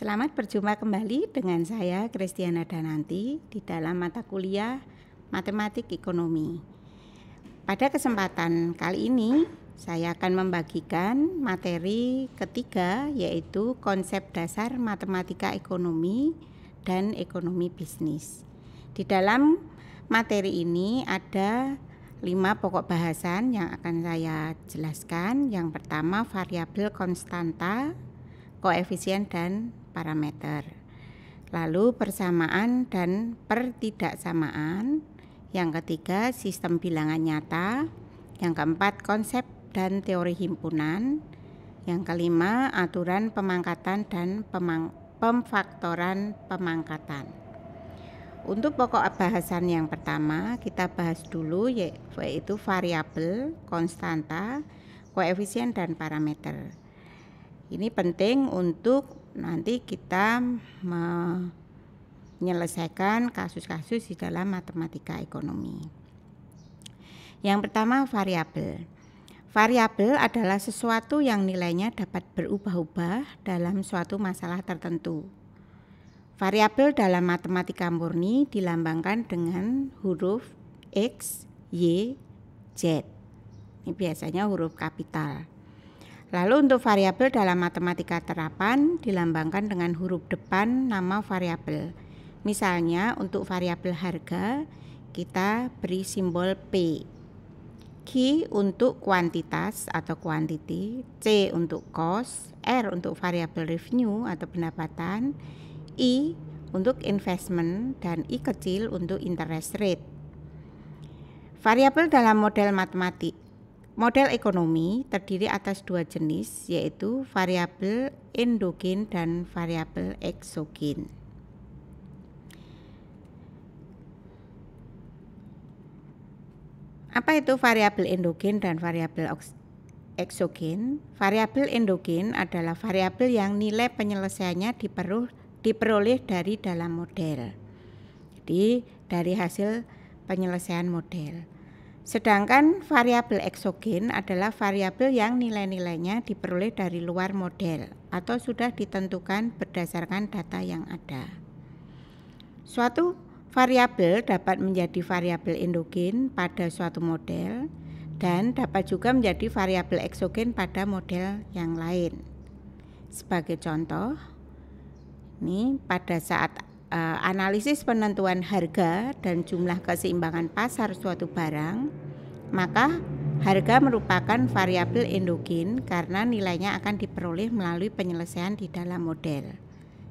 Selamat berjumpa kembali dengan saya Kristiana Dananti di dalam mata kuliah Matematik Ekonomi. Pada kesempatan kali ini saya akan membagikan materi ketiga, yaitu konsep dasar matematika ekonomi dan ekonomi bisnis. Di dalam materi ini ada 5 pokok bahasan yang akan saya jelaskan. Yang pertama, variabel konstanta, koefisien dan parameter. Lalu persamaan dan pertidaksamaan. Yang ketiga, sistem bilangan nyata. Yang keempat, konsep dan teori himpunan. Yang kelima, aturan pemangkatan dan pemfaktoran pemangkatan. Untuk pokok bahasan yang pertama kita bahas dulu, yaitu variabel, konstanta, koefisien dan parameter. Ini penting untuk nanti kita menyelesaikan kasus-kasus di dalam matematika ekonomi. Yang pertama, variabel. Variabel adalah sesuatu yang nilainya dapat berubah-ubah dalam suatu masalah tertentu. Variabel dalam matematika murni dilambangkan dengan huruf X, Y, Z. Ini biasanya huruf kapital. Lalu untuk variabel dalam matematika terapan dilambangkan dengan huruf depan nama variabel. Misalnya untuk variabel harga kita beri simbol P. Q untuk kuantitas atau quantity, C untuk cost, R untuk variabel revenue atau pendapatan, I untuk investment, dan I kecil untuk interest rate. Variabel dalam model ekonomi terdiri atas 2 jenis, yaitu variabel endogen dan variabel eksogen. Apa itu variabel endogen dan variabel eksogen? Variabel endogen adalah variabel yang nilai penyelesaiannya diperoleh dari dalam model. Jadi dari hasil penyelesaian model. Sedangkan variabel eksogen adalah variabel yang nilai-nilainya diperoleh dari luar model atau sudah ditentukan berdasarkan data yang ada. Suatu variabel dapat menjadi variabel endogen pada suatu model dan dapat juga menjadi variabel eksogen pada model yang lain. Sebagai contoh, ini pada saat analisis penentuan harga dan jumlah keseimbangan pasar suatu barang, maka harga merupakan variabel endogen karena nilainya akan diperoleh melalui penyelesaian di dalam model.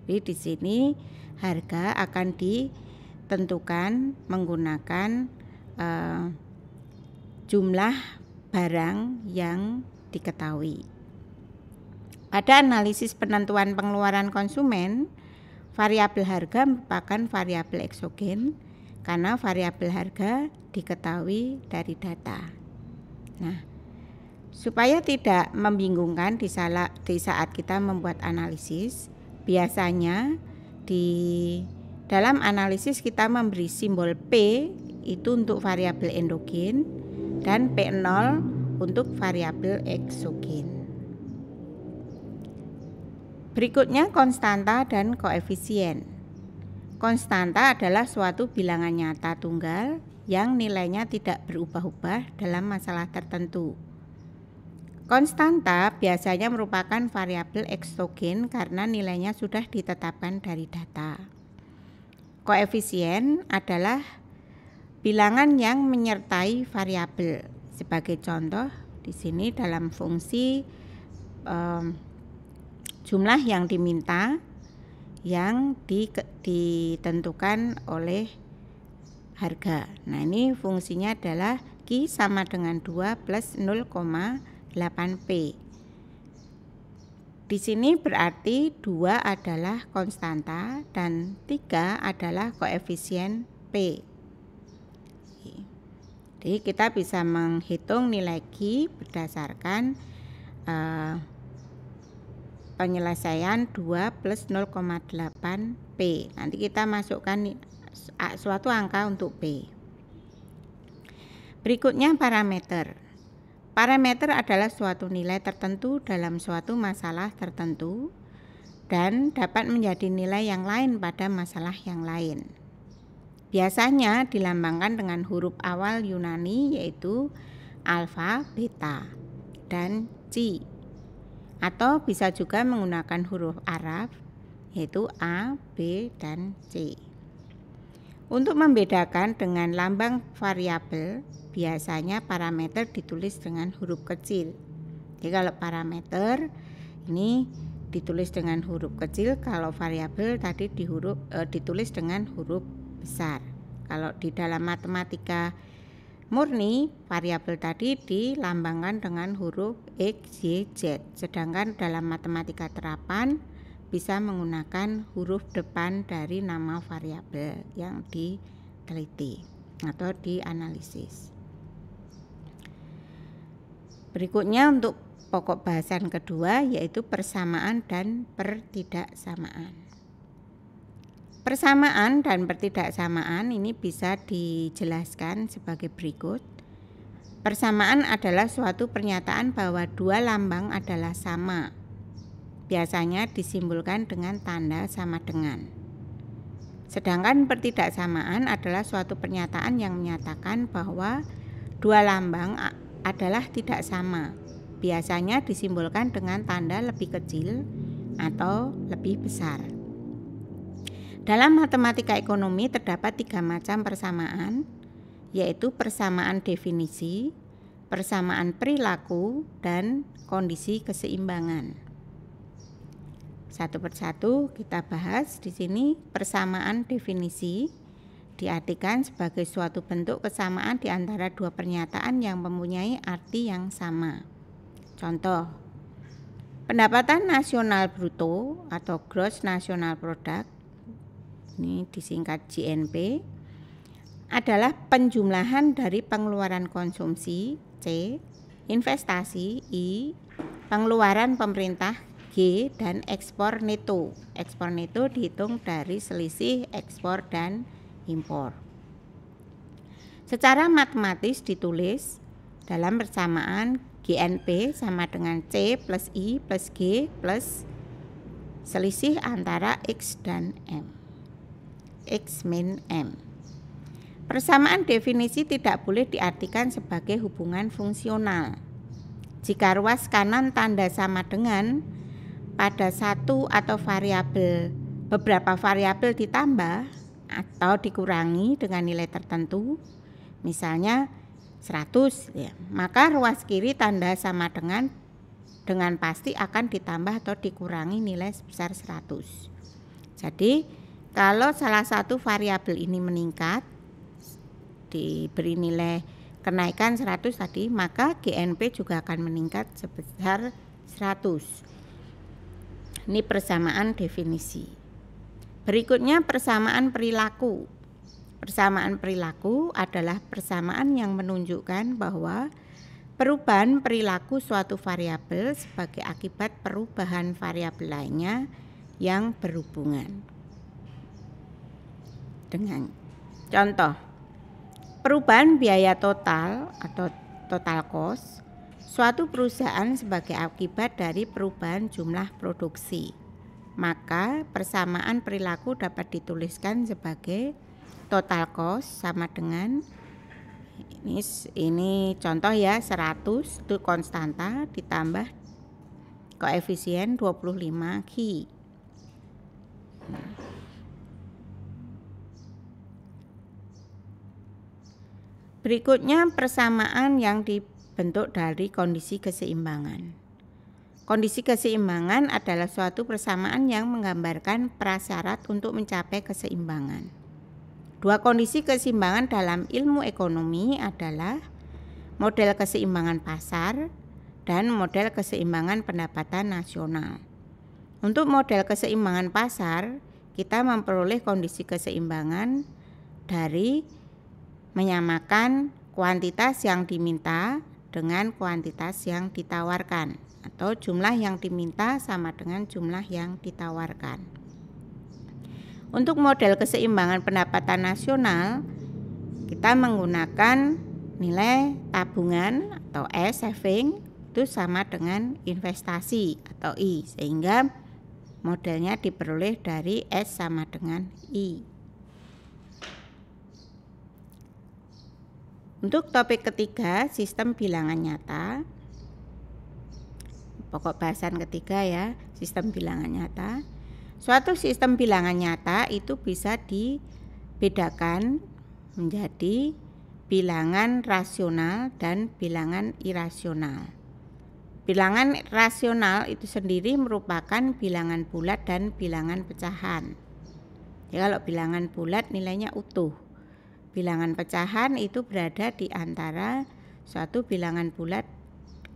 Jadi di sini harga akan ditentukan menggunakan jumlah barang yang diketahui. Pada analisis penentuan pengeluaran konsumen, variabel harga merupakan variabel eksogen karena variabel harga diketahui dari data. Nah, supaya tidak membingungkan di saat kita membuat analisis, biasanya di dalam analisis kita memberi simbol P itu untuk variabel endogen dan P0 untuk variabel eksogen. Berikutnya konstanta dan koefisien. Konstanta adalah suatu bilangan nyata tunggal yang nilainya tidak berubah-ubah dalam masalah tertentu. Konstanta biasanya merupakan variabel eksogen karena nilainya sudah ditetapkan dari data. Koefisien adalah bilangan yang menyertai variabel. Sebagai contoh, di sini dalam fungsi jumlah yang diminta yang ditentukan oleh harga. Nah, ini fungsinya adalah Q sama dengan 2 plus 0,8P. Di sini berarti 2 adalah konstanta dan 3 adalah koefisien P. Jadi kita bisa menghitung nilai Q berdasarkan penyelesaian 2 plus 0,8P. Nanti kita masukkan suatu angka untuk P. Berikutnya parameter. Parameter adalah suatu nilai tertentu dalam suatu masalah tertentu dan dapat menjadi nilai yang lain pada masalah yang lain. Biasanya dilambangkan dengan huruf awal Yunani yaitu alfa, beta, dan chi. Atau bisa juga menggunakan huruf Arab yaitu A, B, dan C. Untuk membedakan dengan lambang variabel, biasanya parameter ditulis dengan huruf kecil. Jadi kalau parameter ini ditulis dengan huruf kecil, kalau variabel tadi ditulis dengan huruf besar. Kalau di dalam matematika murni, variabel tadi dilambangkan dengan huruf X, Y, Z. Sedangkan dalam matematika terapan bisa menggunakan huruf depan dari nama variabel yang diteliti atau dianalisis. Berikutnya untuk pokok bahasan kedua yaitu persamaan dan pertidaksamaan. Persamaan dan pertidaksamaan ini bisa dijelaskan sebagai berikut. Persamaan adalah suatu pernyataan bahwa dua lambang adalah sama. Biasanya disimbolkan dengan tanda sama dengan. Sedangkan pertidaksamaan adalah suatu pernyataan yang menyatakan bahwa dua lambang adalah tidak sama. Biasanya disimbolkan dengan tanda lebih kecil atau lebih besar. Dalam matematika ekonomi terdapat 3 macam persamaan, yaitu persamaan definisi, persamaan perilaku, dan kondisi keseimbangan. Satu persatu kita bahas di sini. Persamaan definisi diartikan sebagai suatu bentuk kesamaan di antara dua pernyataan yang mempunyai arti yang sama. Contoh, pendapatan nasional bruto atau gross national product, ini disingkat GNP, adalah penjumlahan dari pengeluaran konsumsi C, investasi I, pengeluaran pemerintah G, dan ekspor neto. Ekspor neto dihitung dari selisih ekspor dan impor. Secara matematis ditulis dalam persamaan GNP sama dengan C plus I plus G plus selisih antara X dan M. X min M. Persamaan definisi tidak boleh diartikan sebagai hubungan fungsional. Jika ruas kanan tanda sama dengan pada satu atau beberapa variabel ditambah atau dikurangi dengan nilai tertentu, misalnya 100 ya, maka ruas kiri tanda sama dengan pasti akan ditambah atau dikurangi nilai sebesar 100. Jadi kalau salah satu variabel ini meningkat, diberi nilai kenaikan 100 tadi, maka GNP juga akan meningkat sebesar 100. Ini persamaan definisi. Berikutnya persamaan perilaku. Persamaan perilaku adalah persamaan yang menunjukkan bahwa perubahan perilaku suatu variabel sebagai akibat perubahan variabel lainnya yang berhubungan dengan. Contoh, perubahan biaya total atau total cost suatu perusahaan sebagai akibat dari perubahan jumlah produksi. Maka persamaan perilaku dapat dituliskan sebagai total cost sama dengan ini contoh ya, 100 itu konstanta ditambah koefisien 25 Ki. Berikutnya persamaan yang dibentuk dari kondisi keseimbangan. Kondisi keseimbangan adalah suatu persamaan yang menggambarkan prasyarat untuk mencapai keseimbangan. Dua kondisi keseimbangan dalam ilmu ekonomi adalah model keseimbangan pasar dan model keseimbangan pendapatan nasional. Untuk model keseimbangan pasar, kita memperoleh kondisi keseimbangan dari menyamakan kuantitas yang diminta dengan kuantitas yang ditawarkan, atau jumlah yang diminta sama dengan jumlah yang ditawarkan. Untuk model keseimbangan pendapatan nasional, kita menggunakan nilai tabungan atau S, saving, itu sama dengan investasi atau I, sehingga modelnya diperoleh dari S sama dengan I. Untuk topik ketiga, sistem bilangan nyata. Pokok bahasan ketiga ya, sistem bilangan nyata. Suatu sistem bilangan nyata itu bisa dibedakan menjadi bilangan rasional dan bilangan irasional. Bilangan rasional itu sendiri merupakan bilangan bulat dan bilangan pecahan. Ya, kalau bilangan bulat nilainya utuh. Bilangan pecahan itu berada di antara suatu bilangan bulat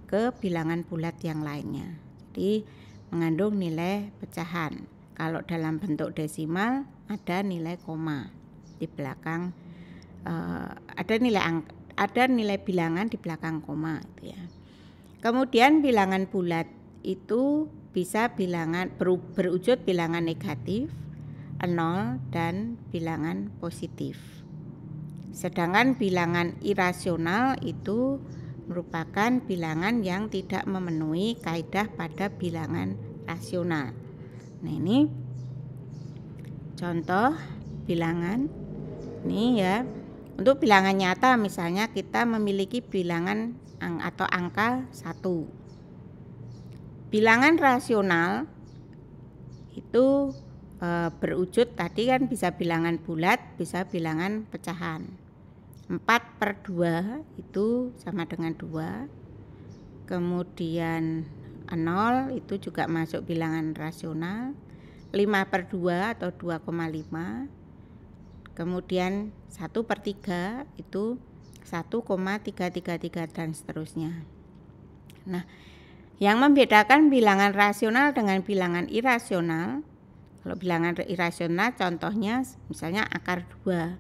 ke bilangan bulat yang lainnya. Jadi mengandung nilai pecahan. Kalau dalam bentuk desimal ada nilai koma di belakang, ada nilai bilangan di belakang koma gitu ya. Kemudian bilangan bulat itu bisa berwujud bilangan negatif, 0 dan bilangan positif. Sedangkan bilangan irasional itu merupakan bilangan yang tidak memenuhi kaidah pada bilangan rasional. Nah, ini contoh bilangan. Ini ya. Untuk bilangan nyata misalnya kita memiliki bilangan atau angka 1. Bilangan rasional itu berwujud tadi kan bisa bilangan bulat, bisa bilangan pecahan. 4/2 itu sama dengan 2. Kemudian 0 itu juga masuk bilangan rasional. 5/2 atau 2,5. Kemudian 1/3 itu 1,333 dan seterusnya. Nah, yang membedakan bilangan rasional dengan bilangan irasional, kalau bilangan irasional contohnya misalnya akar 2.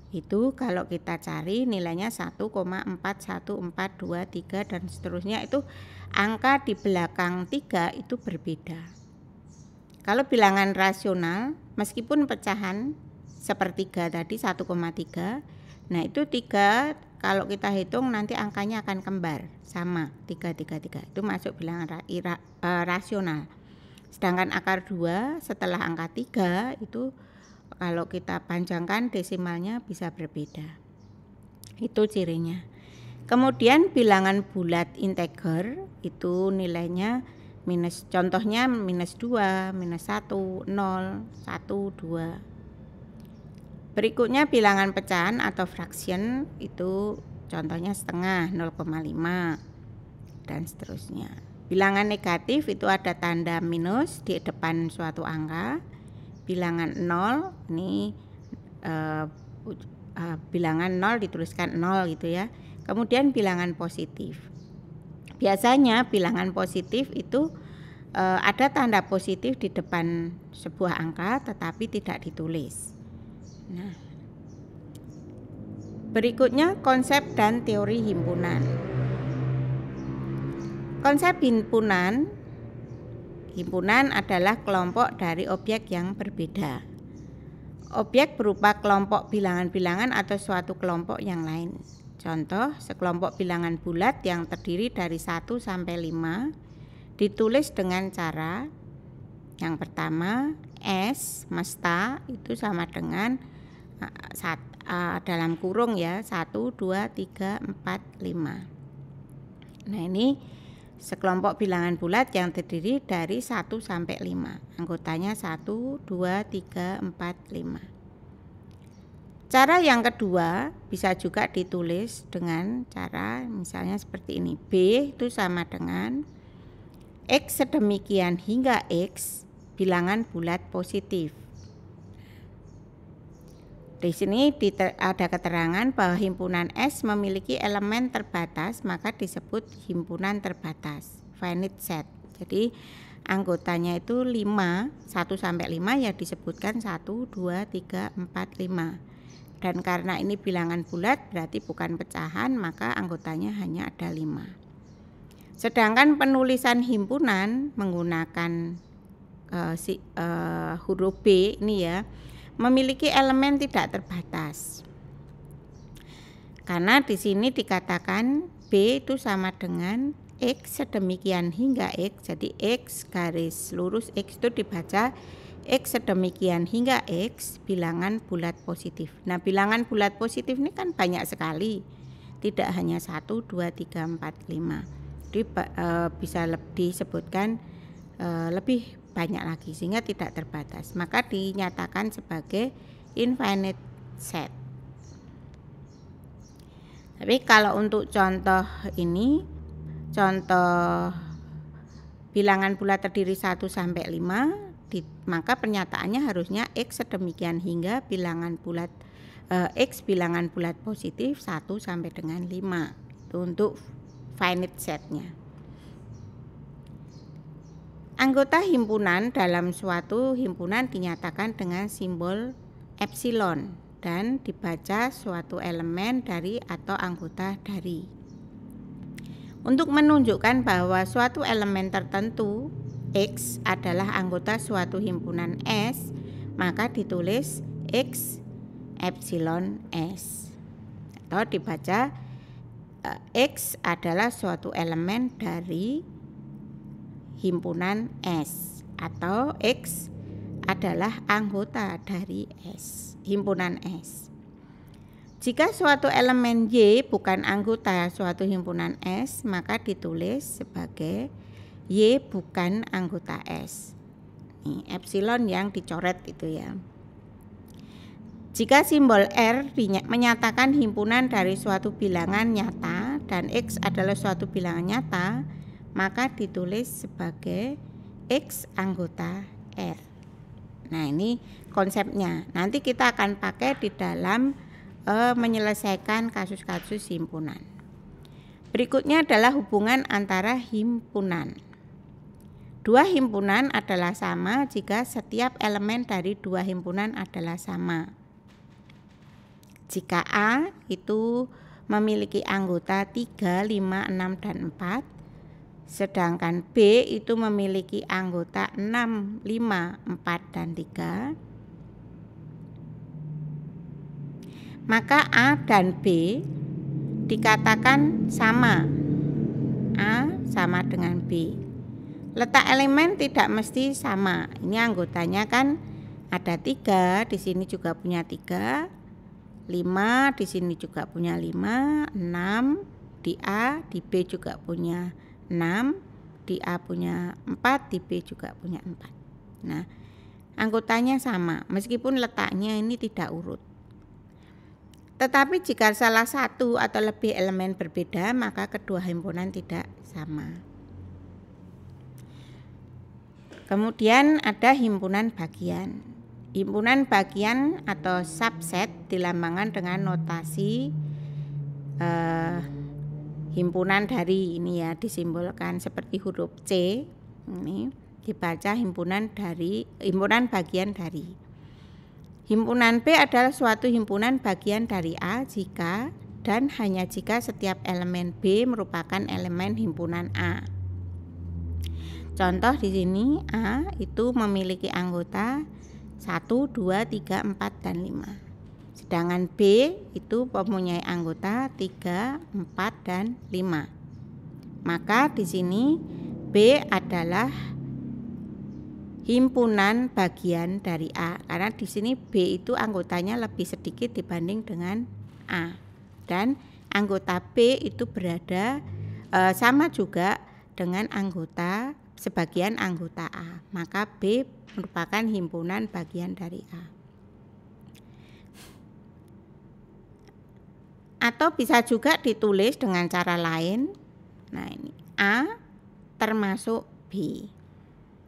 Itu kalau kita cari nilainya 1,41423 dan seterusnya, itu angka di belakang 3 itu berbeda. Kalau bilangan rasional meskipun pecahan sepertiga tadi 1,3, nah itu 3 kalau kita hitung nanti angkanya akan kembar sama 333, itu masuk bilangan rasional. Sedangkan akar 2 setelah angka 3 itu kalau kita panjangkan desimalnya bisa berbeda. Itu cirinya. Kemudian bilangan bulat integer itu nilainya contohnya -2, -1, 0, 1, 2. Berikutnya bilangan pecahan atau fraction itu contohnya setengah, 0,5 dan seterusnya. Bilangan negatif itu ada tanda minus di depan suatu angka. Bilangan 0 ini bilangan 0 dituliskan 0 gitu ya. Kemudian bilangan positif. Biasanya bilangan positif itu ada tanda positif di depan sebuah angka tetapi tidak ditulis. Nah, berikutnya konsep dan teori himpunan. Konsep himpunan adalah kelompok dari objek yang berbeda. Objek berupa kelompok bilangan-bilangan atau suatu kelompok yang lain. Contoh, sekelompok bilangan bulat yang terdiri dari 1 sampai 5 ditulis dengan cara yang pertama, S mesta itu sama dengan dalam kurung ya, 1, 2, 3, 4, 5. Nah, ini sekelompok bilangan bulat yang terdiri dari 1 sampai 5. Anggotanya 1, 2, 3, 4, 5. Cara yang kedua bisa juga ditulis dengan cara misalnya seperti ini. B itu sama dengan X sedemikian hingga X bilangan bulat positif. Di sini ada keterangan bahwa himpunan S memiliki elemen terbatas, maka disebut himpunan terbatas, finite set. Jadi anggotanya itu 5, 1 sampai 5 ya disebutkan 1, 2, 3, 4, 5. Dan karena ini bilangan bulat berarti bukan pecahan, maka anggotanya hanya ada 5. Sedangkan penulisan himpunan menggunakan huruf B ini ya, memiliki elemen tidak terbatas. Karena di sini dikatakan B itu sama dengan X sedemikian hingga X. Jadi X garis lurus X itu dibaca X sedemikian hingga X bilangan bulat positif. Nah, bilangan bulat positif ini kan banyak sekali. Tidak hanya 1, 2, 3, 4, 5. Jadi bisa disebutkan lebih banyak lagi sehingga tidak terbatas. Maka dinyatakan sebagai infinite set. Tapi kalau untuk contoh ini, contoh bilangan bulat terdiri 1 sampai 5, maka pernyataannya harusnya X sedemikian hingga bilangan bulat X bilangan bulat positif 1 sampai dengan 5. Itu untuk finite setnya. Anggota himpunan dalam suatu himpunan dinyatakan dengan simbol epsilon dan dibaca suatu elemen dari atau anggota dari. Untuk menunjukkan bahwa suatu elemen tertentu X adalah anggota suatu himpunan S, maka ditulis X epsilon S. Atau dibaca X adalah suatu elemen dari himpunan S, atau X adalah anggota dari S, himpunan S. Jika suatu elemen Y bukan anggota suatu himpunan S, maka ditulis sebagai Y bukan anggota S. Ini epsilon yang dicoret itu ya. Jika simbol R menyatakan himpunan dari suatu bilangan nyata dan X adalah suatu bilangan nyata, maka ditulis sebagai X anggota R. Nah, ini konsepnya. Nanti kita akan pakai di dalam menyelesaikan kasus-kasus himpunan. Berikutnya adalah hubungan antara himpunan. Dua himpunan adalah sama jika setiap elemen dari dua himpunan adalah sama. Jika A itu memiliki anggota 3, 5, 6, dan 4, sedangkan B itu memiliki anggota 6, 5, 4, dan 3, maka A dan B dikatakan sama. A sama dengan B. Letak elemen tidak mesti sama. Ini anggotanya kan ada 3, di sini juga punya 3, 5, di sini juga punya 5, 6, di A, di B juga punya 6, di A punya 4, di B juga punya 4. Nah, anggotanya sama meskipun letaknya ini tidak urut. Tetapi jika salah satu atau lebih elemen berbeda, maka kedua himpunan tidak sama. Kemudian ada himpunan bagian. Himpunan bagian atau subset dilambangkan dengan notasi himpunan dari, ini ya, disimbolkan seperti huruf C. Ini dibaca himpunan bagian dari. Himpunan B adalah suatu himpunan bagian dari A jika dan hanya jika setiap elemen B merupakan elemen himpunan A. Contoh di sini A itu memiliki anggota 1, 2, 3, 4, dan 5. Sedangkan B itu mempunyai anggota 3, 4, dan 5. Maka di sini B adalah himpunan bagian dari A, karena di sini B itu anggotanya lebih sedikit dibanding dengan A, dan anggota B itu berada sama juga dengan sebagian anggota A, maka B merupakan himpunan bagian dari A. Atau bisa juga ditulis dengan cara lain. Nah, ini A termasuk B.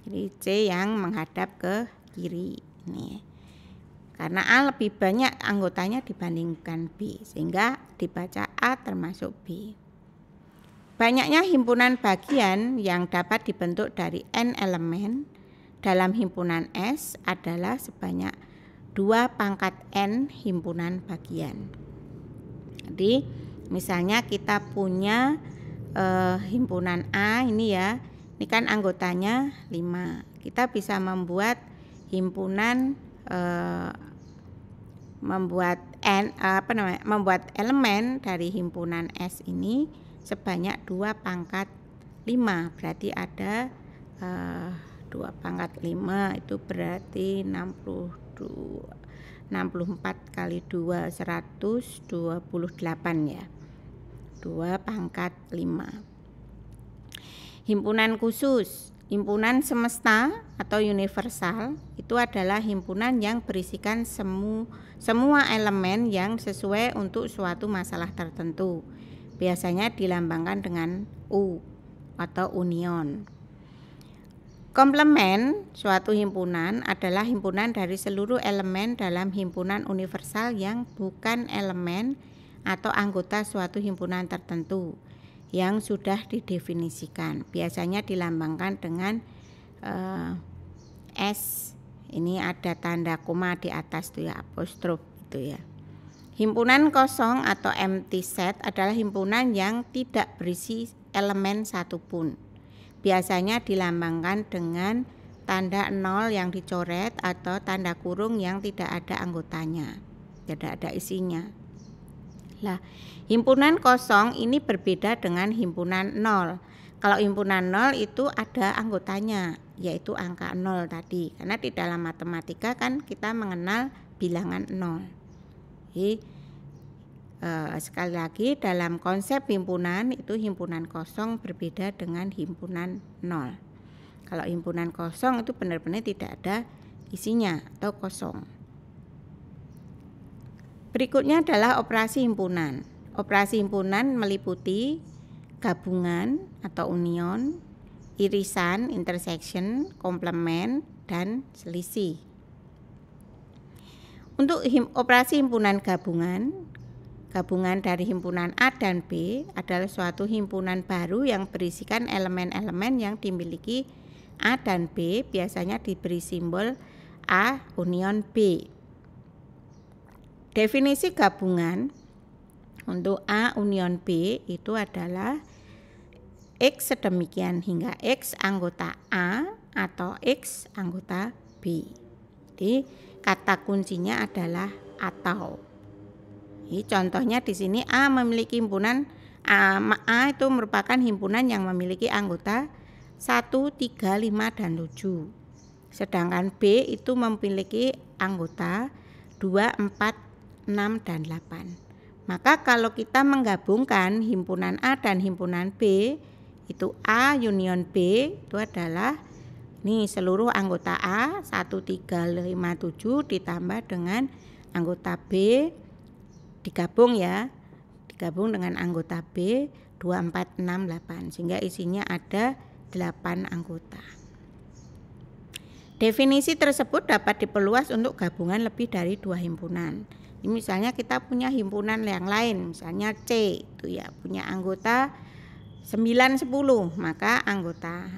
Jadi C yang menghadap ke kiri ini. Karena A lebih banyak anggotanya dibandingkan B, sehingga dibaca A termasuk B. Banyaknya himpunan bagian yang dapat dibentuk dari N elemen dalam himpunan S adalah sebanyak 2 pangkat N himpunan bagian. Jadi misalnya kita punya himpunan A ini ya, ini kan anggotanya 5. Kita bisa membuat himpunan membuat elemen dari himpunan S ini sebanyak 2 pangkat 5, berarti ada 2 pangkat 5 itu berarti 64 kali 2 128 ya. 2 pangkat 5. Himpunan khusus. Himpunan semesta atau universal itu adalah himpunan yang berisikan semua elemen yang sesuai untuk suatu masalah tertentu. Biasanya dilambangkan dengan U atau union. Komplement suatu himpunan adalah himpunan dari seluruh elemen dalam himpunan universal yang bukan elemen atau anggota suatu himpunan tertentu yang sudah didefinisikan. Biasanya dilambangkan dengan S. Ini ada tanda koma di atas tuh ya, apostrof itu ya. Himpunan kosong atau empty set adalah himpunan yang tidak berisi elemen satupun. Biasanya dilambangkan dengan tanda 0 yang dicoret atau tanda kurung yang tidak ada anggotanya, tidak ada isinya. Lah, himpunan kosong ini berbeda dengan himpunan 0. Kalau himpunan 0 itu ada anggotanya, yaitu angka 0 tadi. Karena di dalam matematika kan kita mengenal bilangan 0. Jadi, sekali lagi dalam konsep himpunan itu himpunan kosong berbeda dengan himpunan 0. Kalau himpunan kosong itu benar-benar tidak ada isinya atau kosong. Berikutnya adalah operasi himpunan. Operasi himpunan meliputi gabungan atau union, irisan, intersection, komplement, dan selisih. Untuk operasi himpunan gabungan dari himpunan A dan B adalah suatu himpunan baru yang berisikan elemen-elemen yang dimiliki A dan B, biasanya diberi simbol A union B. Definisi gabungan untuk A union B itu adalah X sedemikian hingga X anggota A atau X anggota B. Jadi kata kuncinya adalah atau. Jadi contohnya di sini A memiliki himpunan A itu merupakan himpunan yang memiliki anggota 1, 3, 5, dan 7. Sedangkan B itu memiliki anggota 2, 4, 6, dan 8. Maka kalau kita menggabungkan himpunan A dan himpunan B, itu A union B itu adalah nih seluruh anggota A 1, 3, 5, 7 ditambah dengan anggota B digabung dengan anggota B 2, 4, 6, 8 sehingga isinya ada 8 anggota. Definisi tersebut dapat diperluas untuk gabungan lebih dari 2 himpunan. Ini misalnya kita punya himpunan yang lain, misalnya C itu ya punya anggota 9, 10, maka anggota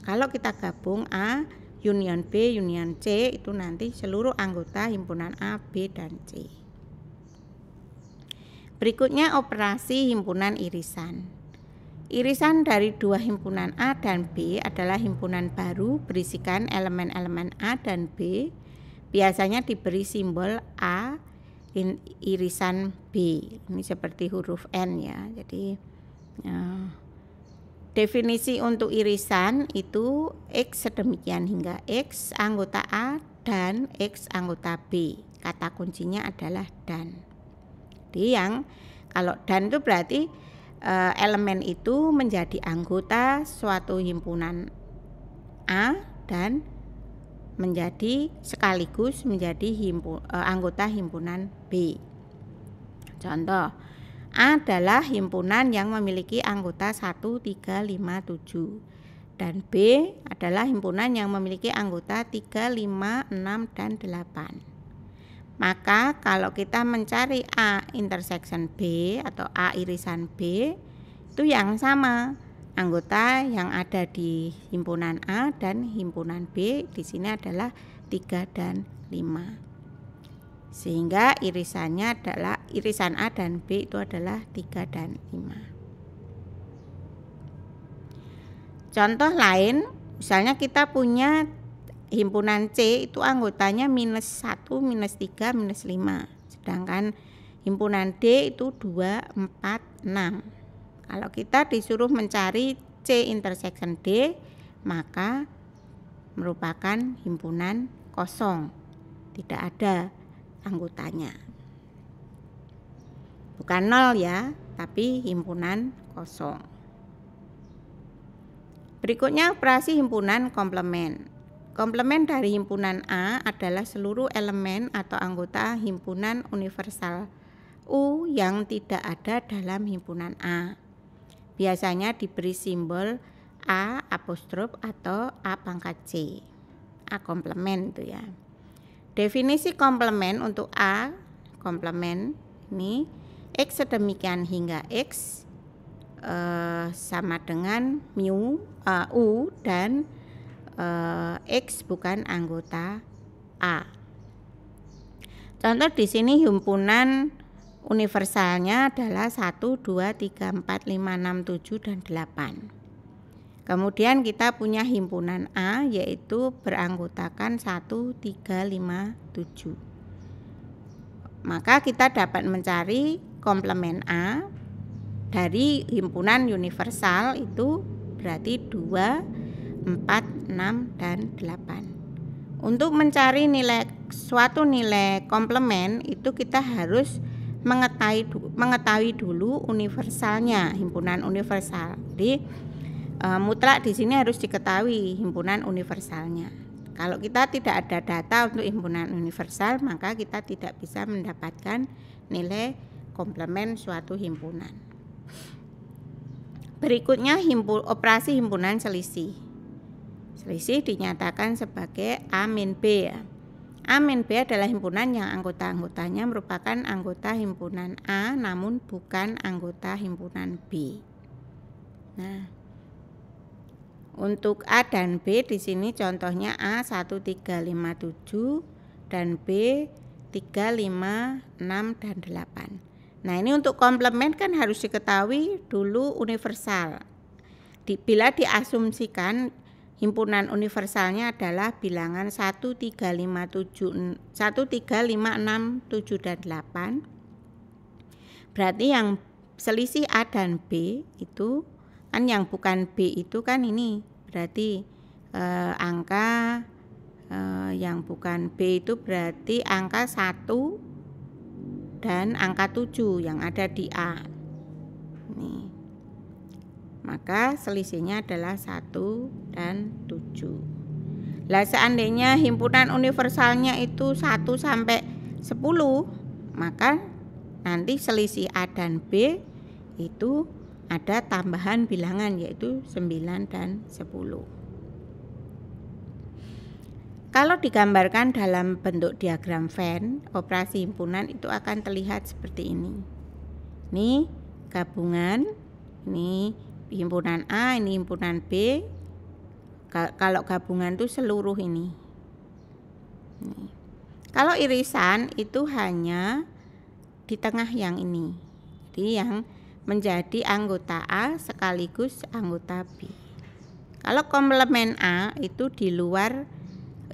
kalau kita gabung A union B union C itu nanti seluruh anggota himpunan A, B, dan C. Berikutnya operasi himpunan irisan. Irisan dari 2 himpunan A dan B adalah himpunan baru berisikan elemen-elemen A dan B, biasanya diberi simbol A irisan B. Ini seperti huruf N ya. Jadi definisi untuk irisan itu X sedemikian hingga X anggota A dan X anggota B. Kata kuncinya adalah dan. Jadi yang kalau dan itu berarti elemen itu menjadi anggota suatu himpunan A dan sekaligus menjadi anggota himpunan B. Contoh, A adalah himpunan yang memiliki anggota 1, 3, 5, 7 dan B adalah himpunan yang memiliki anggota 3, 5, 6, dan 8. Maka kalau kita mencari A intersection B atau A irisan B itu yang sama. Anggota yang ada di himpunan A dan himpunan B di sini adalah 3 dan 5. Sehingga irisannya adalah irisan A dan B itu adalah 3 dan 5. Contoh lain, misalnya kita punya himpunan C itu anggotanya -1, -3, -5. Sedangkan himpunan D itu 2, 4, 6. Kalau kita disuruh mencari C intersection D, maka merupakan himpunan kosong, tidak ada anggotanya. Bukan nol ya, tapi himpunan kosong. Berikutnya operasi himpunan komplement. Komplement dari himpunan A adalah seluruh elemen atau anggota himpunan universal U yang tidak ada dalam himpunan A. Biasanya diberi simbol A apostrof atau A pangkat C. A komplement itu ya. Definisi komplement untuk A komplement ini X sedemikian hingga X sama dengan mu U dan X bukan anggota A. Contoh di sini himpunan universalnya adalah 1, 2, 3, 4, 5, 6, 7, dan 8. Kemudian kita punya himpunan A yaitu beranggotakan 1, 3, 5, 7. Maka kita dapat mencari komplement A dari himpunan universal itu berarti 2, 4, 6, dan 8. Untuk mencari suatu nilai komplement itu kita harus mengetahui dulu universalnya, himpunan universal. Jadi mutlak di sini harus diketahui himpunan universalnya. Kalau kita tidak ada data untuk himpunan universal, maka kita tidak bisa mendapatkan nilai komplement suatu himpunan. Berikutnya operasi himpunan selisih. Selisih dinyatakan sebagai A min B ya. A min B adalah himpunan yang anggota-anggotanya merupakan anggota himpunan A namun bukan anggota himpunan B. Nah, untuk A dan B di sini contohnya A 1, 3, 5, 7 dan B 3, 5, 6, dan 8. Nah, ini untuk komplement kan harus diketahui dulu universal. Bila diasumsikan himpunan universalnya adalah bilangan 1, 3, 5, 6, 7 dan 8. Berarti yang selisih A dan B itu kan yang bukan B itu kan ini berarti angka yang bukan B itu berarti angka 1 dan angka 7 yang ada di A. Nih. Maka selisihnya adalah 1 dan 7. Lah seandainya himpunan universalnya itu 1 sampai 10, maka nanti selisih A dan B itu ada tambahan bilangan yaitu 9 dan 10. Kalau digambarkan dalam bentuk diagram Venn, operasi himpunan itu akan terlihat seperti ini. Ini gabungan, ini himpunan A, ini himpunan B. Kalau gabungan itu seluruh ini. Kalau irisan itu hanya di tengah yang ini. Jadi yang menjadi anggota A sekaligus anggota B. Kalau komplement A itu di luar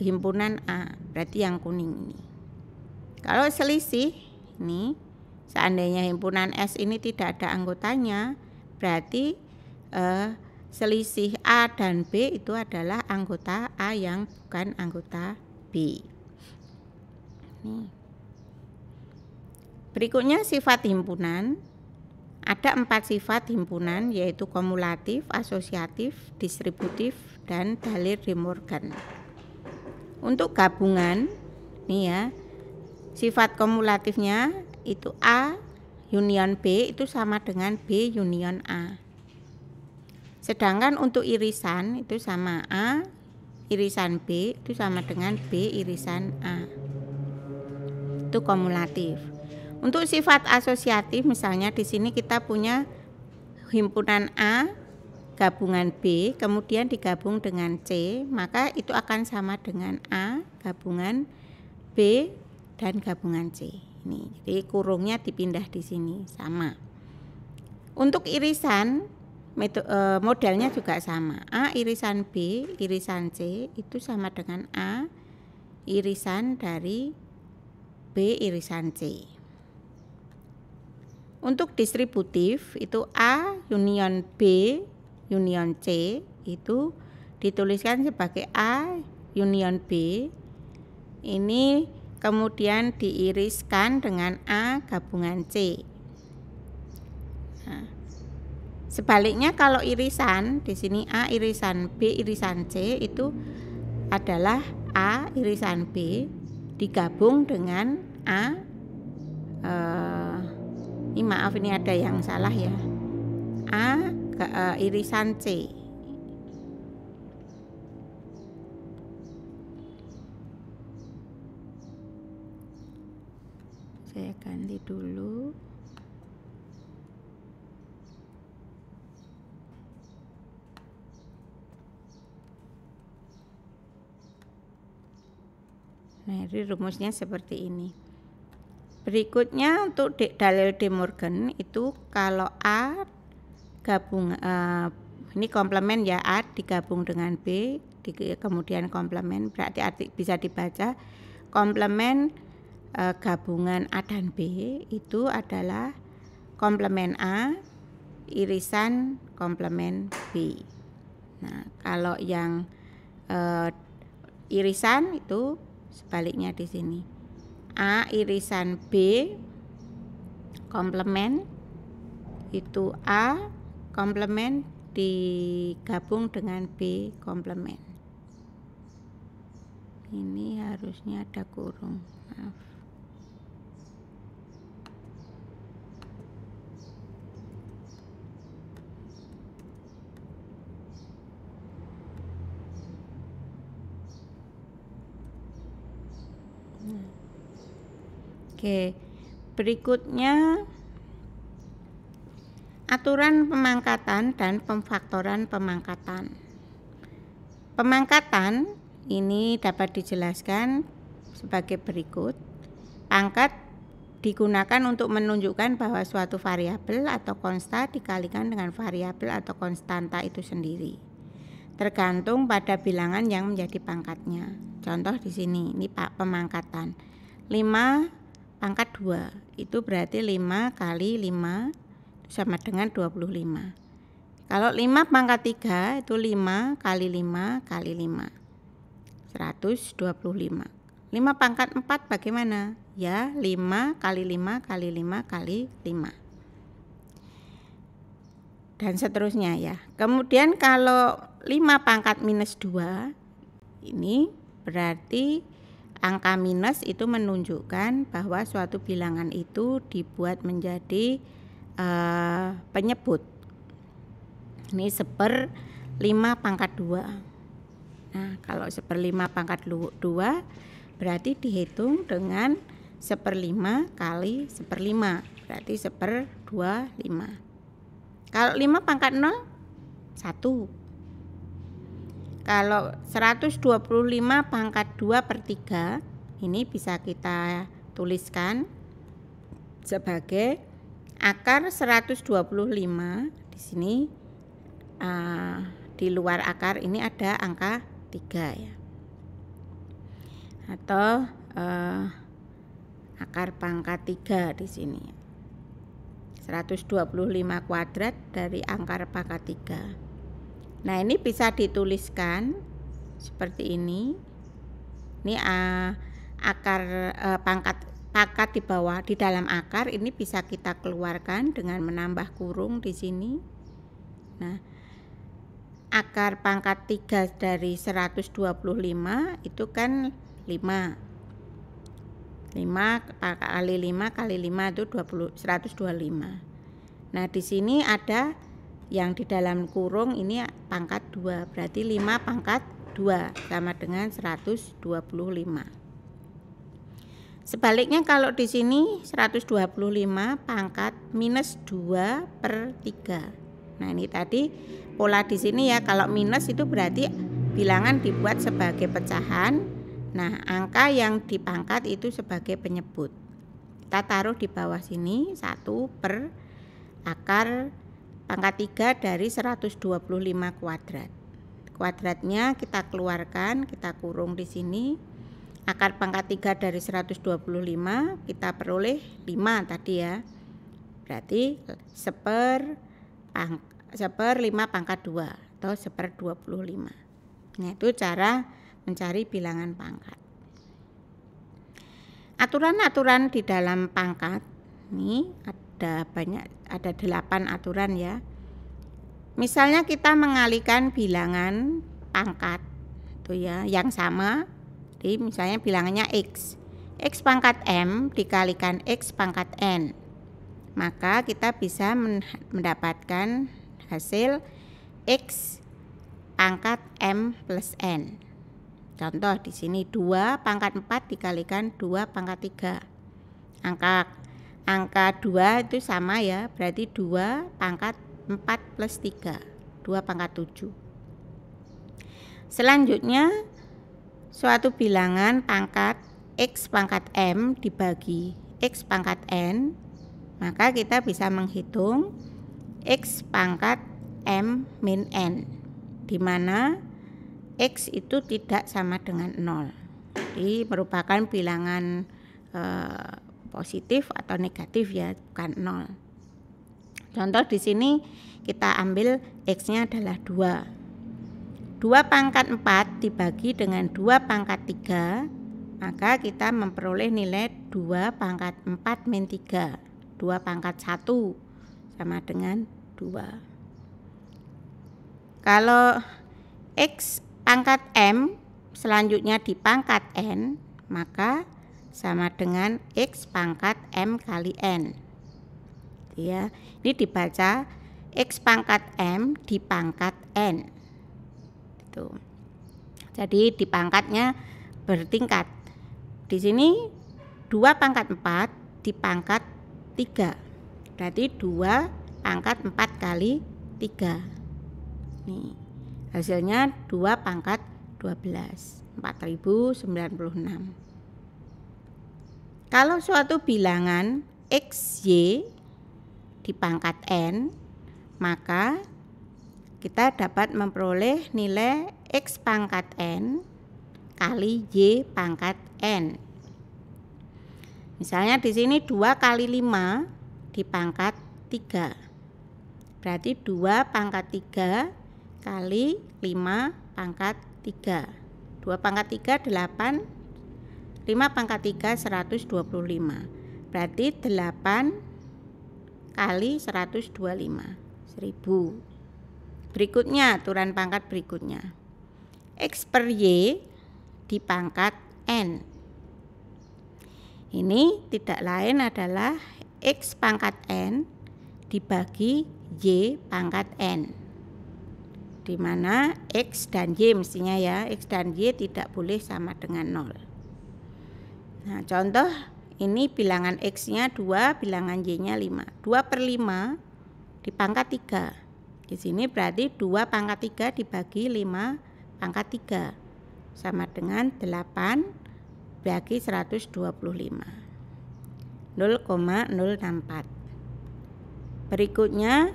himpunan A, berarti yang kuning ini. Kalau selisih ini, seandainya himpunan S ini tidak ada anggotanya, berarti selisih A dan B itu adalah anggota A yang bukan anggota B. Nih. Berikutnya sifat himpunan. Ada 4 sifat himpunan yaitu kumulatif, asosiatif, distributif, dan dalil De Morgan. Untuk gabungan, nih ya, sifat kumulatifnya itu A union B itu sama dengan B union A. Sedangkan untuk irisan itu sama A irisan B itu sama dengan B irisan A. Itu kumulatif. Untuk sifat asosiatif misalnya di sini kita punya himpunan A gabungan B kemudian digabung dengan C, maka itu akan sama dengan A gabungan B dan gabungan C. Ini jadi kurungnya dipindah di sini sama. Untuk irisan modelnya juga sama. A irisan B irisan C itu sama dengan A irisan dari B irisan C. Untuk distributif itu A union B union C itu dituliskan sebagai A union B. Ini kemudian diiriskan dengan A gabungan C. Nah, sebaliknya kalau irisan di sini A irisan B irisan C itu adalah A irisan B digabung dengan A. Ini maaf, ini ada yang salah ya. A irisan C. Saya ganti dulu. Nah, ini rumusnya seperti ini. Berikutnya untuk dalil De Morgan itu kalau A gabung ini komplement ya, A digabung dengan B kemudian komplement, berarti bisa dibaca komplement gabungan A dan B itu adalah komplement A irisan komplement B. Nah, kalau yang irisan itu sebaliknya di sini. A irisan B komplement itu A komplement digabung dengan B komplement. Ini harusnya ada kurung, maaf. Oke, berikutnya aturan pemangkatan dan pemfaktoran pemangkatan. Pemangkatan ini dapat dijelaskan sebagai berikut. Pangkat digunakan untuk menunjukkan bahwa suatu variabel atau konsta dikalikan dengan variabel atau konstanta itu sendiri, tergantung pada bilangan yang menjadi pangkatnya. Contoh di sini, ini pemangkatan 5 pangkat 2, itu berarti 5 kali 5 sama dengan 25. Kalau 5 pangkat 3 itu 5 kali 5 kali 5, 125. 5 pangkat 4 bagaimana? Ya 5 kali 5 kali 5 kali 5. Dan seterusnya ya. Kemudian kalau 5 pangkat minus 2, ini berarti angka minus itu menunjukkan bahwa suatu bilangan itu dibuat menjadi penyebut. Ini 1/5 pangkat 2. Nah, kalau 1/5 pangkat 2 berarti dihitung dengan 1/5 kali 1/5, berarti 1/25. Kalau 5 pangkat 0, 1. Kalau 125 pangkat 2/3, ini bisa kita tuliskan sebagai akar 125. Di sini di luar akar ini ada angka 3 ya. Atau akar pangkat 3 di sini. 125 kuadrat dari akar pangkat 3. Nah, ini bisa dituliskan seperti ini. Ini akar pangkat di bawah, di dalam akar ini bisa kita keluarkan dengan menambah kurung di sini. Nah, akar pangkat 3 dari 125 itu kan 5. 5 kali 5 kali 5 itu 125. Nah, di sini ada yang di dalam kurung ini pangkat 2, berarti 5 pangkat 2 sama dengan 125. Sebaliknya kalau di sini 125 pangkat minus 2/3. Nah, ini tadi pola di sini ya, kalau minus itu berarti bilangan dibuat sebagai pecahan. Nah, angka yang dipangkat itu sebagai penyebut. Kita taruh di bawah sini 1 per akar pangkat 3 dari 125 kuadrat. Kuadratnya kita keluarkan, kita kurung di sini. Akar pangkat 3 dari 125 kita peroleh 5 tadi ya. Berarti 1/5 pangkat 2 atau 1/25. Nah, itu cara mencari bilangan pangkat. Aturan-aturan di dalam pangkat ini ada 8 aturan ya. Misalnya kita mengalihkan bilangan pangkat itu ya yang sama, jadi misalnya bilangannya X. X pangkat M dikalikan X pangkat N. Maka kita bisa mendapatkan hasil X pangkat M plus N. Contoh di sini 2 pangkat 4 dikalikan 2 pangkat 3. Angka 2 itu sama ya, berarti 2 pangkat 4 plus 3, 2 pangkat 7. Selanjutnya, suatu bilangan pangkat X pangkat M dibagi X pangkat N, maka kita bisa menghitung X pangkat M min N, di mana X itu tidak sama dengan 0. Jadi merupakan bilangan positif atau negatif ya, bukan 0. Contoh di sini kita ambil X-nya adalah 2. 2 pangkat 4 dibagi dengan 2 pangkat 3, maka kita memperoleh nilai 2 pangkat 4 min 3. 2 pangkat 1 sama dengan 2. Kalau X pangkat M selanjutnya dipangkat N, maka sama dengan X pangkat M kali N. Ya, ini dibaca X pangkat M dipangkat N. Itu. Jadi dipangkatnya bertingkat. Di sini 2 pangkat 4 dipangkat 3. Berarti 2 pangkat 4 kali 3. Nih. Hasilnya 2 pangkat 12, 4096. Kalau suatu bilangan XY dipangkat N, maka kita dapat memperoleh nilai X pangkat N kali Y pangkat N. Misalnya di sini 2 kali 5 dipangkat 3. Berarti 2 pangkat 3 kali 5 pangkat 3. 2 pangkat 3 8, 5 pangkat 3 125. Berarti 8 kali 125, 1000. Berikutnya aturan pangkat berikutnya. X per Y dipangkat N. Ini tidak lain adalah X pangkat N dibagi Y pangkat N, di mana X dan Y mestinya ya, X dan Y tidak boleh sama dengan 0. Nah, contoh ini bilangan X-nya 2, bilangan Y-nya 5. 2/5 dipangkat 3. Di sini berarti 2 pangkat 3 dibagi 5 pangkat 3 sama dengan 8 bagi 125. 0,064. Berikutnya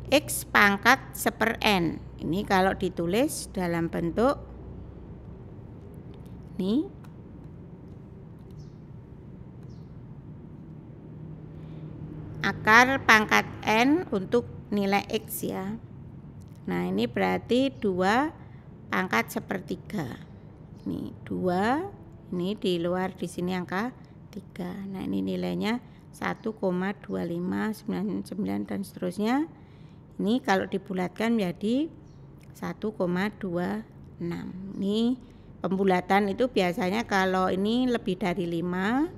X pangkat 1/N. Ini kalau ditulis dalam bentuk ini akar pangkat N untuk nilai X ya. Nah, ini berarti 2 pangkat 1/3. Ini 2, ini di luar di sini angka 3. Nah, ini nilainya 1,2599 dan seterusnya. Ini kalau dibulatkan menjadi 1,26. Ini pembulatan itu biasanya kalau ini lebih dari 5,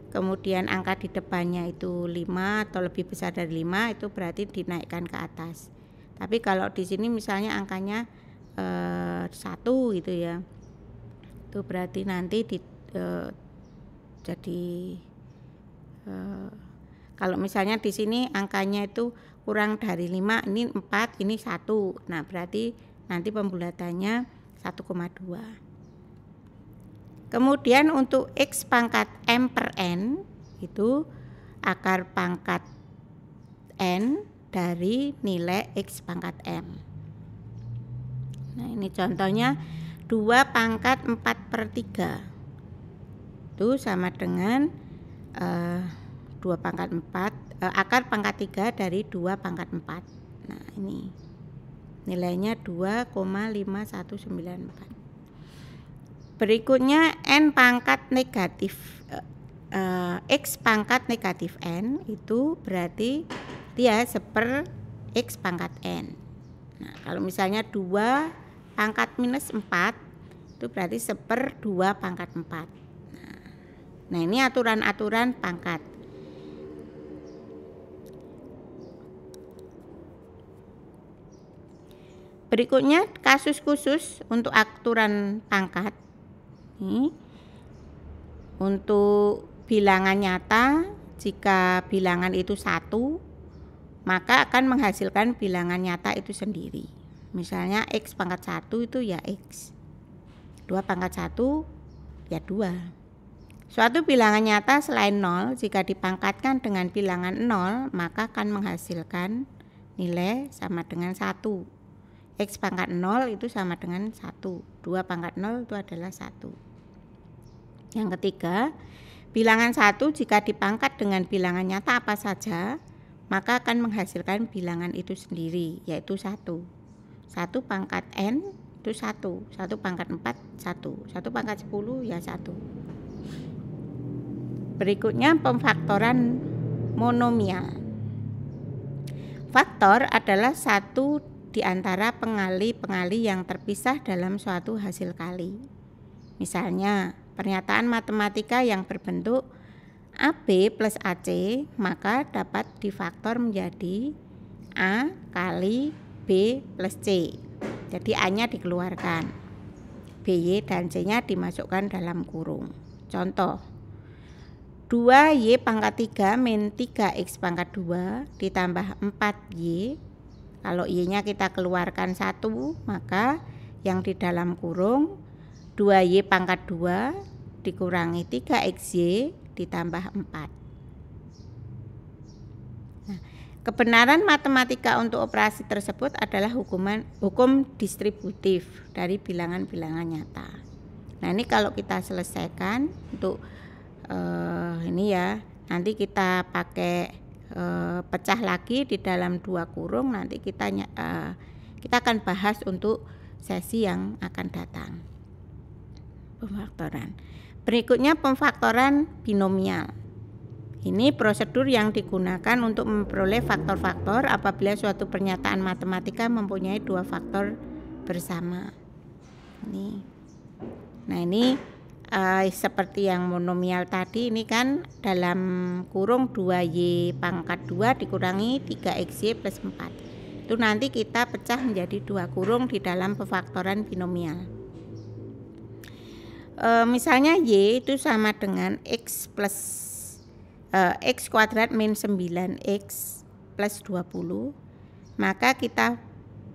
kemudian angka di depannya itu 5 atau lebih besar dari 5, itu berarti dinaikkan ke atas. Tapi kalau di sini misalnya angkanya 1 gitu ya, itu berarti nanti kalau misalnya di sini angkanya itu kurang dari 5, ini 4, ini 1. Nah, berarti nanti pembulatannya 1,2. Kemudian untuk X pangkat M per N itu akar pangkat N dari nilai X pangkat M. Nah, ini contohnya 2 pangkat 4/3 itu sama dengan 2 pangkat 4, akar pangkat 3 dari 2 pangkat 4. Nah, ini Nilainya 2,5194. Berikutnya N pangkat negatif X pangkat negatif N itu berarti dia seper X pangkat N. Nah, kalau misalnya 2 pangkat minus 4 itu berarti seper 2 pangkat 4. Nah, ini aturan-aturan pangkat. Berikutnya kasus khusus untuk aturan pangkat. Ini untuk bilangan nyata, jika bilangan itu 1, maka akan menghasilkan bilangan nyata itu sendiri. Misalnya X pangkat 1 itu ya X, 2 pangkat 1 ya 2. Suatu bilangan nyata selain 0 jika dipangkatkan dengan bilangan 0 maka akan menghasilkan nilai sama dengan 1. X pangkat 0 itu sama dengan 1, 2 pangkat 0 itu adalah 1. Yang ketiga, bilangan 1 jika dipangkat dengan bilangan nyata apa saja, maka akan menghasilkan bilangan itu sendiri, yaitu 1. 1 pangkat N itu 1, 1 pangkat 4, 1, 1 pangkat 10 ya 1. Berikutnya pemfaktoran monomial. Faktor adalah satu di antara pengali-pengali yang terpisah dalam suatu hasil kali. Misalnya, pernyataan matematika yang berbentuk AB plus AC maka dapat difaktor menjadi A kali B plus C. Jadi A-nya dikeluarkan, BY dan C-nya dimasukkan dalam kurung. Contoh, 2Y pangkat 3 min 3X pangkat 2 ditambah 4Y. Kalau Y-nya kita keluarkan 1, maka yang di dalam kurung 2Y pangkat 2 dikurangi 3XY ditambah 4. Nah, kebenaran matematika untuk operasi tersebut adalah hukum distributif dari bilangan-bilangan nyata. Nah, ini kalau kita selesaikan untuk ini ya, nanti kita pakai pecah lagi di dalam 2 kurung, nanti kita akan bahas untuk sesi yang akan datang. Pemfaktoran. Berikutnya pemfaktoran binomial. Ini prosedur yang digunakan untuk memperoleh faktor-faktor apabila suatu pernyataan matematika mempunyai 2 faktor bersama. Nah, ini seperti yang monomial tadi, ini kan dalam kurung 2Y pangkat 2 dikurangi 3XY plus 4. Itu nanti kita pecah menjadi 2 kurung di dalam pemfaktoran binomial. Misalnya Y itu sama dengan X kuadrat min 9X plus 20, maka kita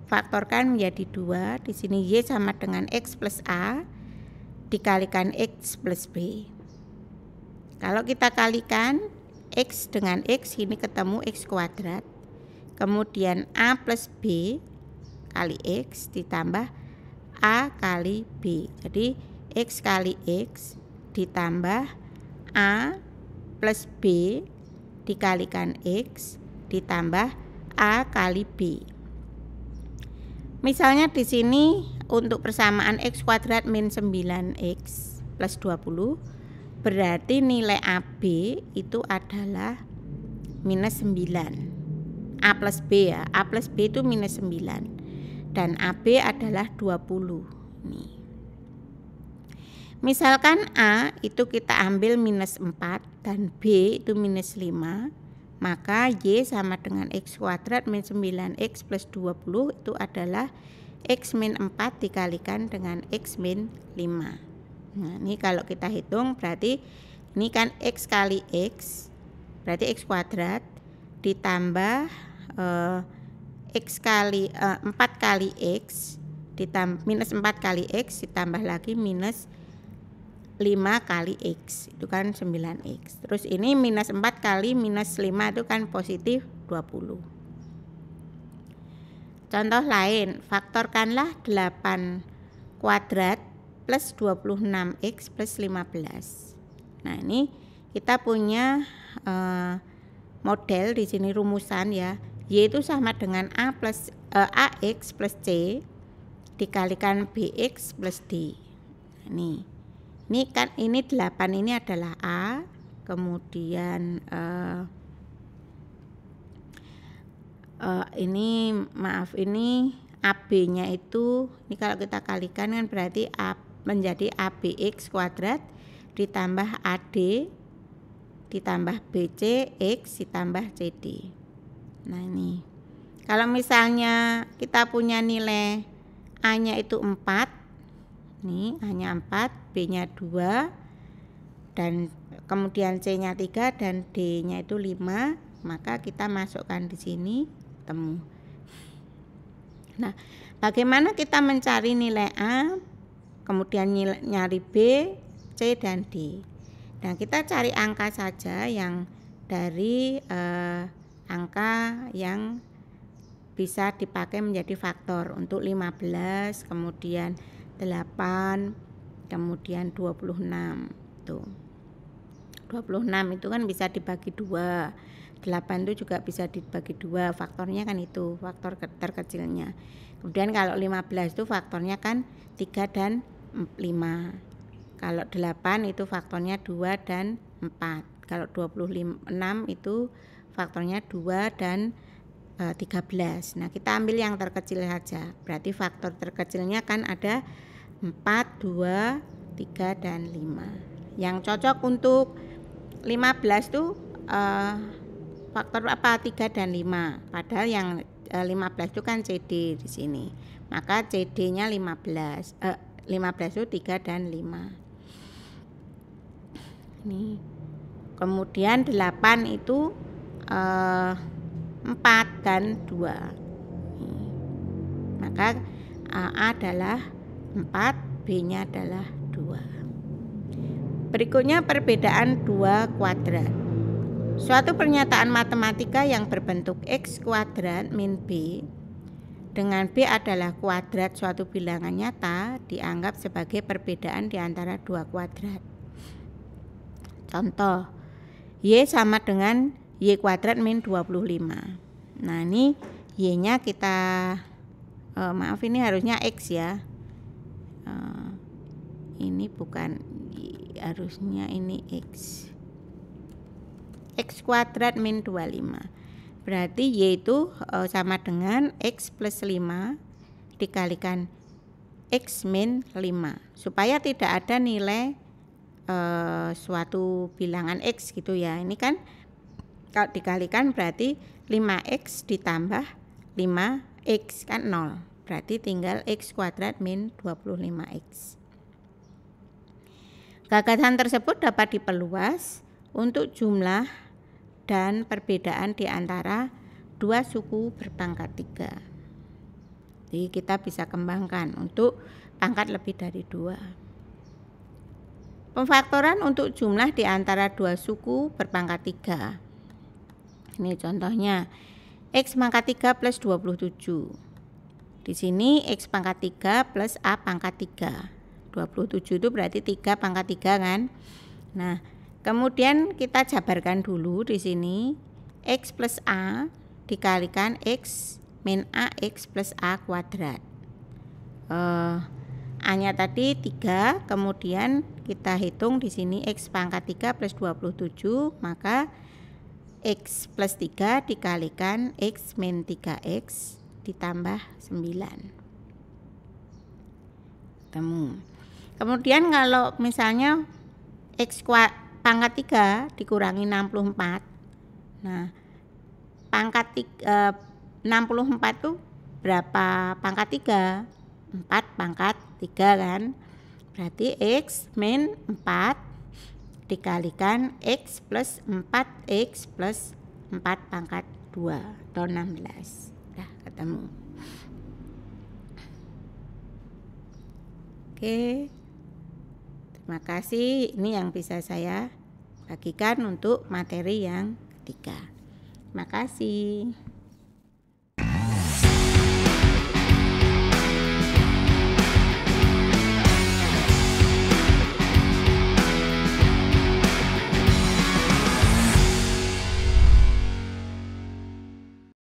faktorkan menjadi 2. Di sini Y sama dengan X plus A dikalikan X plus B. Kalau kita kalikan X dengan X, ini ketemu X kuadrat. Kemudian A plus B kali X ditambah A kali B. Jadi X kali X ditambah A plus B dikalikan X ditambah A kali B. Misalnya di sini untuk persamaan X kuadrat min 9X plus 20, berarti nilai AB itu adalah minus 9. A plus B ya, A plus B itu minus 9. Dan AB adalah 20. Nih. Misalkan A itu kita ambil minus 4 dan B itu minus 5. Maka Y sama dengan X kuadrat min 9X plus 20 itu adalah X min 4 dikalikan dengan X min 5. Nah, ini kalau kita hitung berarti ini kan X kali X, berarti X kuadrat ditambah X kali 4 kali X ditambah minus 4 kali X ditambah lagi minus 5 kali X, itu kan 9X. Terus ini minus 4 kali minus 5 itu kan positif 20. Contoh lain, faktorkanlah 8 kuadrat plus 26X plus 15. Nah, ini kita punya model di sini rumusan ya. Y itu sama dengan A plus AX plus C dikalikan BX plus D. Ini kan ini 8 ini adalah A, kemudian ini maaf ini AB-nya itu ini kalau kita kalikan kan berarti A menjadi ABX kuadrat ditambah AD ditambah BC X ditambah CD. Nah ini kalau misalnya kita punya nilai A-nya itu 4, nih A-nya 4, B-nya 2, dan kemudian C-nya 3 dan D-nya itu 5, maka kita masukkan di sini temu. Nah, bagaimana kita mencari nilai A, kemudian nyari B, C dan D. Nah, kita cari angka saja yang dari angka yang bisa dipakai menjadi faktor untuk 15, kemudian 8, kemudian 26 tuh. 26 itu kan bisa dibagi 2. 8 itu juga bisa dibagi 2, faktornya kan itu, faktor terkecilnya. Kemudian kalau 15 itu faktornya kan 3 dan 5. Kalau 8 itu faktornya 2 dan 4. Kalau 26 itu faktornya 2 dan 13. Nah, kita ambil yang terkecil saja. Berarti faktor terkecilnya kan ada 4, 2, 3 dan 5. Yang cocok untuk 15 itu faktor apa? 3 dan 5. Padahal yang 15 itu kan CD di sini. Maka CD-nya 15 itu 3 dan 5. Ini. Kemudian 8 itu 4 dan 2. Maka A adalah 4, B-nya adalah 2. Berikutnya perbedaan 2 kuadrat. Suatu pernyataan matematika yang berbentuk X kuadrat min B dengan B adalah kuadrat suatu bilangan nyata dianggap sebagai perbedaan di antara 2 kuadrat. Contoh, Y sama dengan Y kuadrat min 25. Nah, ini Y-nya kita maaf ini harusnya X ya. Ini bukan Y, harusnya ini X. X kuadrat min 25. Berarti Y itu sama dengan X plus 5 dikalikan X min 5. Supaya tidak ada nilai suatu bilangan X gitu ya. Ini kan kalau dikalikan berarti 5X ditambah 5X kan 0. Berarti tinggal X kuadrat min 25X. Gagasan tersebut dapat diperluas untuk jumlah dan perbedaan di antara 2 suku berpangkat 3. Jadi kita bisa kembangkan untuk pangkat lebih dari 2. Pemfaktoran untuk jumlah di antara 2 suku berpangkat 3. Ini contohnya X pangkat 3 plus 27. Di sini X pangkat 3 plus A pangkat 3. 27 itu berarti 3 pangkat 3 kan. Nah, kemudian kita jabarkan dulu di sini X plus A dikalikan X min AX plus A kuadrat. A-nya tadi 3, kemudian kita hitung di sini X pangkat 3 plus 27, maka X plus 3 dikalikan X min 3X ditambah 9. Temu. Kemudian kalau misalnya X pangkat 3 dikurangi 64. Nah, pangkat 64 itu berapa pangkat 3? 4 pangkat 3 kan. Berarti X min 4 dikalikan X plus 4X plus 4 pangkat 2 atau 16. Nah, ketemu. Oke. Terima kasih. Ini yang bisa saya bagikan untuk materi yang ketiga. Terima kasih.